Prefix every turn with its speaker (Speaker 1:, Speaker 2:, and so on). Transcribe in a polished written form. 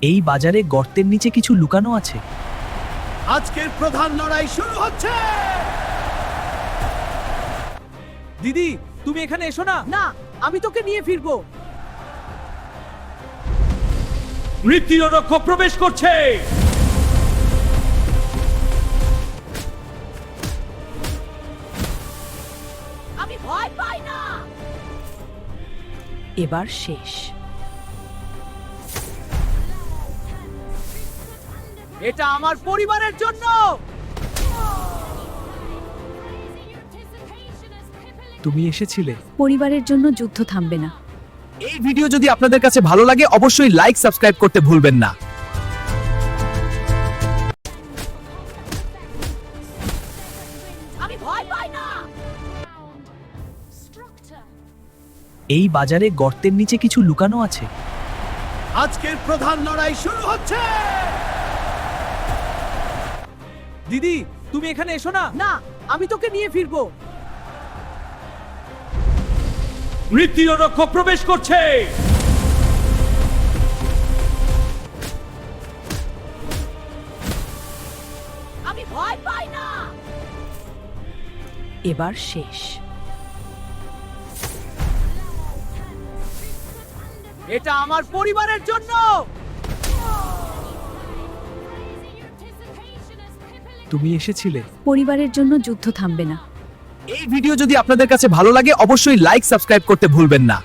Speaker 1: এই বাজারে গর্তের নিচে কিছু লুকানো আছে।
Speaker 2: আজকের প্রধান লড়াই শুরু হচ্ছে।
Speaker 3: দিদি, তুমি এখানে এসো না।
Speaker 4: না, আমি তোকে নিয়ে ফিরবো।
Speaker 3: মৃত্যুরক্ষক প্রবেশ করছে।
Speaker 4: আমি ভয় পাই না। এবার শেষ।
Speaker 3: এটা আমার পরিবারের জন্য।
Speaker 1: তুমি এসেছিলে।
Speaker 4: পরিবারের জন্য যুদ্ধ থামবে না।
Speaker 1: এই ভিডিও যদি আপনাদের কাছে ভালো লাগে অবশ্যই লাইক সাবস্ক্রাইব করতে ভুলবেন না।
Speaker 4: আমি ভয় পাই না।
Speaker 1: এই বাজারে গর্তের নিচে কিছু লুকানো আছে।
Speaker 2: আজকের প্রধান লড়াই শুরু হচ্ছে।
Speaker 3: দিদি, তুমি এখানে এসো না।
Speaker 4: না, আমি তোকে নিয়ে ফিরবো।
Speaker 3: মৃত্যুরক্ষক প্রবেশ করছে।
Speaker 4: আমি ভয় পাই না। এবার শেষ।
Speaker 3: এটা আমার পরিবারের জন্য।
Speaker 1: তুমি এসেছিলে।
Speaker 4: পরিবারের জন্য যুদ্ধ থামবে না।
Speaker 1: এই ভিডিও যদি আপনাদের কাছে ভালো লাগে অবশ্যই লাইক সাবস্ক্রাইব করতে ভুলবেন না।